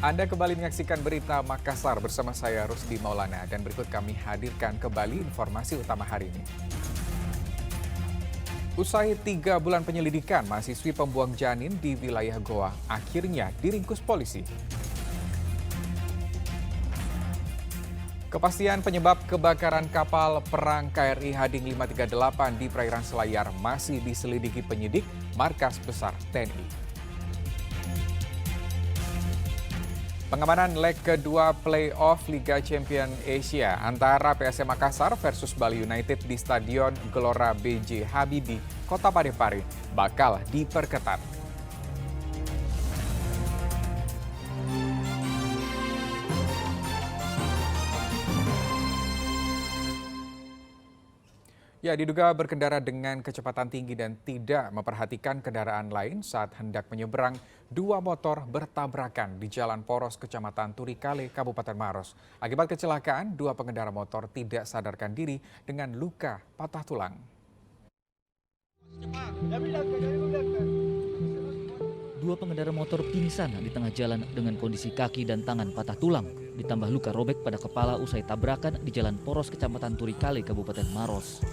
Anda kembali menyaksikan berita Makassar bersama saya Rusdi Maulana dan berikut kami hadirkan kembali informasi utama hari ini. Usai 3 bulan penyelidikan, mahasiswi pembuang janin di wilayah Goa akhirnya diringkus polisi. Kepastian penyebab kebakaran kapal perang KRI Hading 538 di perairan Selayar masih diselidiki penyidik Markas Besar TNI. Pengamanan leg kedua play-off Liga Champion Asia antara PSM Makassar versus Bali United di Stadion Gelora B.J. Habibie, Kota Parepare bakal diperketat. Ya, diduga berkendara dengan kecepatan tinggi dan tidak memperhatikan kendaraan lain saat hendak menyeberang, 2 motor bertabrakan di Jalan Poros, Kecamatan Turikale, Kabupaten Maros. Akibat kecelakaan, 2 pengendara motor tidak sadarkan diri dengan luka patah tulang. Dua pengendara motor pingsan di tengah jalan dengan kondisi kaki dan tangan patah tulang, ditambah luka robek pada kepala usai tabrakan di Jalan Poros, Kecamatan Turikale, Kabupaten Maros.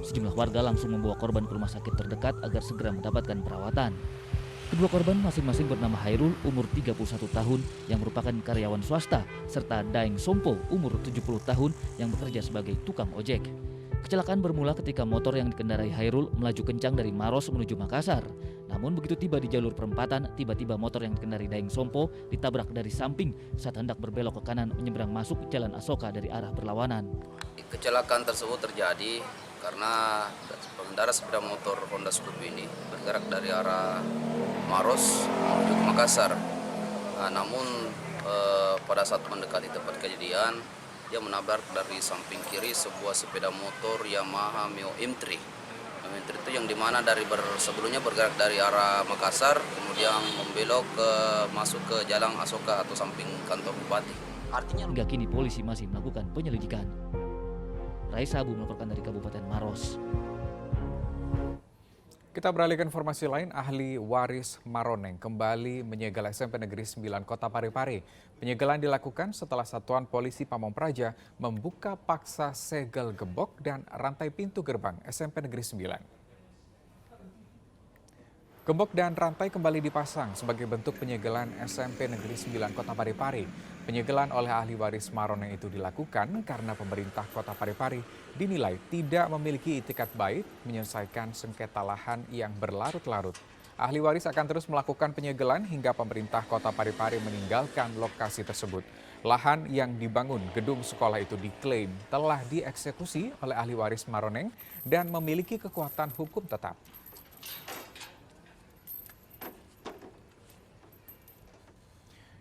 Sejumlah warga langsung membawa korban ke rumah sakit terdekat agar segera mendapatkan perawatan. Kedua korban masing-masing bernama Hairul, umur 31 tahun, yang merupakan karyawan swasta, serta Daeng Sompo, umur 70 tahun, yang bekerja sebagai tukang ojek. Kecelakaan bermula ketika motor yang dikendarai Hairul melaju kencang dari Maros menuju Makassar. Namun begitu tiba di jalur perempatan, tiba-tiba motor yang dikendarai Daeng Sompo ditabrak dari samping saat hendak berbelok ke kanan menyeberang masuk Jalan Asoka dari arah berlawanan. Kecelakaan tersebut terjadi karena pengendara sepeda motor Honda Scoopy ini bergerak dari arah Maros menuju ke Makassar. Namun pada saat mendekati tempat kejadian, dia menabrak dari samping kiri sebuah sepeda motor Yamaha Mio M3. M3 itu yang dimana sebelumnya bergerak dari arah Makassar, kemudian membelok masuk ke Jalan Asoka atau samping kantor bupati. Artinya hingga kini polisi masih melakukan penyelidikan. Raisa Abu melaporkan dari Kabupaten Maros. Kita beralih ke informasi lain, ahli waris Maroneng kembali menyegel SMP Negeri 9 Kota Parepare. Penyegelan dilakukan setelah Satuan Polisi Pamong Praja membuka paksa segel gembok dan rantai pintu gerbang SMP Negeri 9. Gembok dan rantai kembali dipasang sebagai bentuk penyegelan SMP Negeri 9 Kota Parepare. Penyegelan oleh ahli waris Maroneng itu dilakukan karena pemerintah Kota Parepare dinilai tidak memiliki itikat baik menyelesaikan sengketa lahan yang berlarut-larut. Ahli waris akan terus melakukan penyegelan hingga pemerintah Kota Parepare meninggalkan lokasi tersebut. Lahan yang dibangun gedung sekolah itu diklaim telah dieksekusi oleh ahli waris Maroneng dan memiliki kekuatan hukum tetap.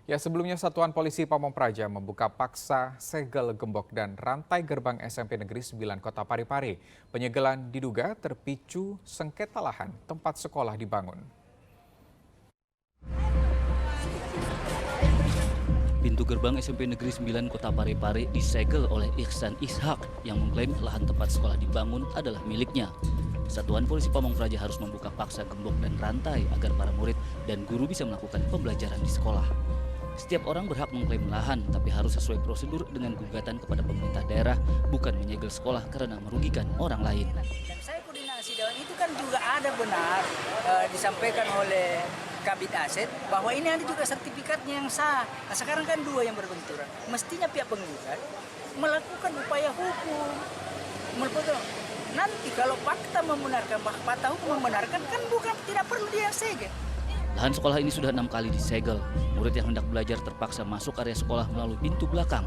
Ya, sebelumnya Satuan Polisi Pamong Praja membuka paksa segel gembok dan rantai gerbang SMP Negeri 9 Kota Parepare. Penyegelan diduga terpicu sengketa lahan tempat sekolah dibangun. Pintu gerbang SMP Negeri 9 Kota Parepare disegel oleh Ihsan Ishak yang mengklaim lahan tempat sekolah dibangun adalah miliknya. Satuan Polisi Pamong Praja harus membuka paksa gembok dan rantai agar para murid dan guru bisa melakukan pembelajaran di sekolah. Setiap orang berhak mengklaim lahan, tapi harus sesuai prosedur dengan gugatan kepada pemerintah daerah, bukan menyegel sekolah karena merugikan orang lain. Dan saya koordinasi dengan itu kan juga ada benar disampaikan oleh Kabid Aset bahwa ini ada juga sertifikatnya yang sah. Nah, sekarang kan 2 yang berbenturan. Mestinya pihak penggugat melakukan upaya hukum. Nanti kalau fakta membenarkan, fakta hukum membenarkan kan bukan tidak perlu dia segel. Lahan sekolah ini sudah 6 kali disegel. Murid yang hendak belajar terpaksa masuk area sekolah melalui pintu belakang.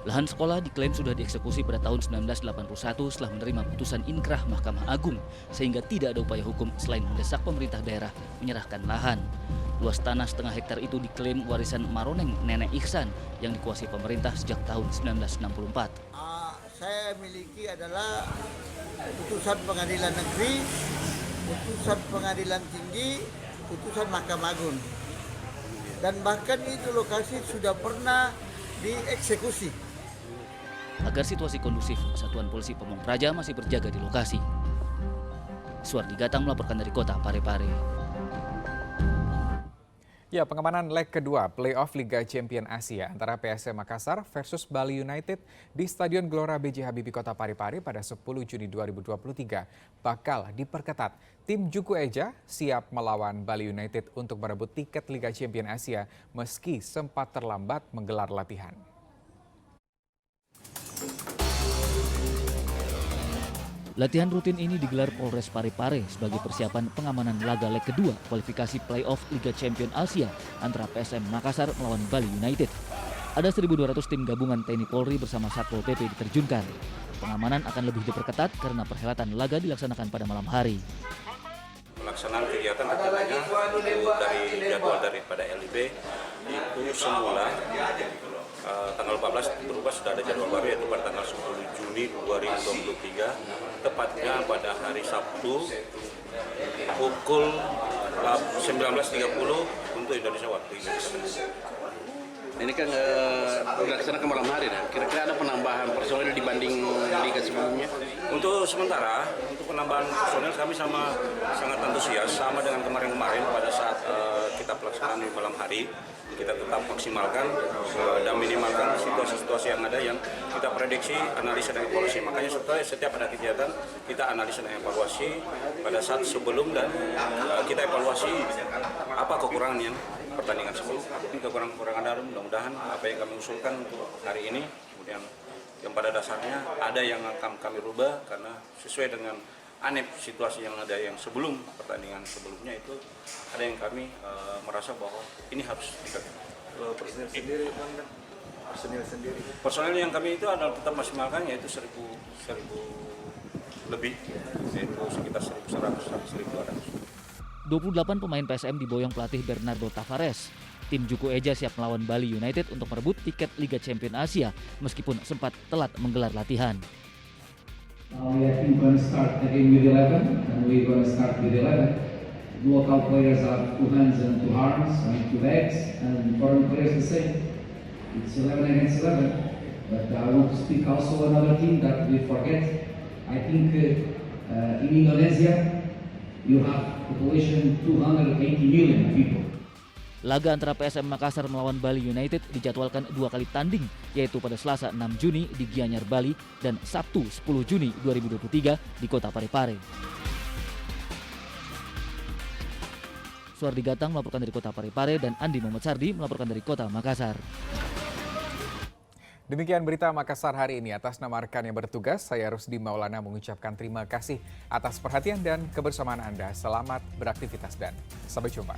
Lahan sekolah diklaim sudah dieksekusi pada tahun 1981 setelah menerima putusan inkrah Mahkamah Agung, sehingga tidak ada upaya hukum selain mendesak pemerintah daerah menyerahkan lahan. Luas tanah setengah hektar itu diklaim warisan Maroneng Nenek Ihsan yang dikuasai pemerintah sejak tahun 1964. Saya miliki adalah putusan pengadilan negeri, putusan pengadilan tinggi, putusan Mahkamah Agung. Dan bahkan itu lokasi sudah pernah dieksekusi. Agar situasi kondusif, Satuan Polisi Pamong Praja masih berjaga di lokasi. Suardi Gatang melaporkan dari Kota Parepare. Ya, pengamanan leg kedua playoff Liga Champions Asia antara PSM Makassar versus Bali United di Stadion Gelora B.J. Habibie Kota Parepare pada 10 Juni 2023 bakal diperketat. Tim Juku Eja siap melawan Bali United untuk merebut tiket Liga Champions Asia meski sempat terlambat menggelar latihan. Latihan rutin ini digelar Polres Parepare sebagai persiapan pengamanan laga leg kedua kualifikasi playoff Liga Champions Asia antara PSM Makassar melawan Bali United. Ada 1.200 tim gabungan TNI Polri bersama Satpol PP diterjunkan. Pengamanan akan lebih diperketat karena perhelatan laga dilaksanakan pada malam hari. Pelaksanaan kegiatan rencananya dari jadwal daripada LIB itu semula tanggal 14 berubah sudah ada jadwal baru yaitu pada tanggal 10 Juni 2023 tepatnya pada hari Sabtu pukul 19.30 untuk Indonesia waktu Indonesia. Ini kan dilaksanakan malam hari, dan kira-kira ada penambahan personel dibanding liga sebelumnya? Untuk sementara, untuk penambahan personel kami sangat antusias sama dengan kemarin-kemarin pada saat kita pelaksanaan di malam hari. Kita tetap maksimalkan dan minimalkan situasi-situasi yang ada yang kita prediksi, analisa dan evaluasi. Makanya setiap ada kegiatan kita analisa dan evaluasi pada saat sebelum dan kita evaluasi apa kekurangan yang pertandingan sebelum. Ini kekurangan ada, mudah-mudahan apa yang kami usulkan untuk hari ini, kemudian yang pada dasarnya ada yang akan kami rubah karena sesuai dengan aneh situasi yang ada yang sebelum pertandingan sebelumnya itu ada yang kami merasa bahwa ini harus personil sendiri. Personil yang kami itu adalah tetap maksimalkan yaitu 1.000 lebih, yaitu sekitar 1.100 sampai 1.200. 28 pemain PSM diboyong pelatih Bernardo Tavares. Tim Juku Eja siap melawan Bali United untuk merebut tiket Liga Champions Asia meskipun sempat telat menggelar latihan. We are going to start the game with 11, and we're going to start with 11. Local players have 2 hands and 2 arms and 2 legs, and foreign players the same. It's 11 against 11. But I want to speak also another thing that we forget. I think in Indonesia you have population 280 million people. Laga antara PSM Makassar melawan Bali United dijadwalkan 2 kali tanding, yaitu pada Selasa 6 Juni di Gianyar, Bali, dan Sabtu 10 Juni 2023 di Kota Parepare. Suardi Gatang melaporkan dari Kota Parepare dan Andi Muhammad Sardi melaporkan dari Kota Makassar. Demikian berita Makassar hari ini. Atas nama rekan yang bertugas, saya Rusdi Maulana mengucapkan terima kasih atas perhatian dan kebersamaan Anda. Selamat beraktivitas dan sampai jumpa.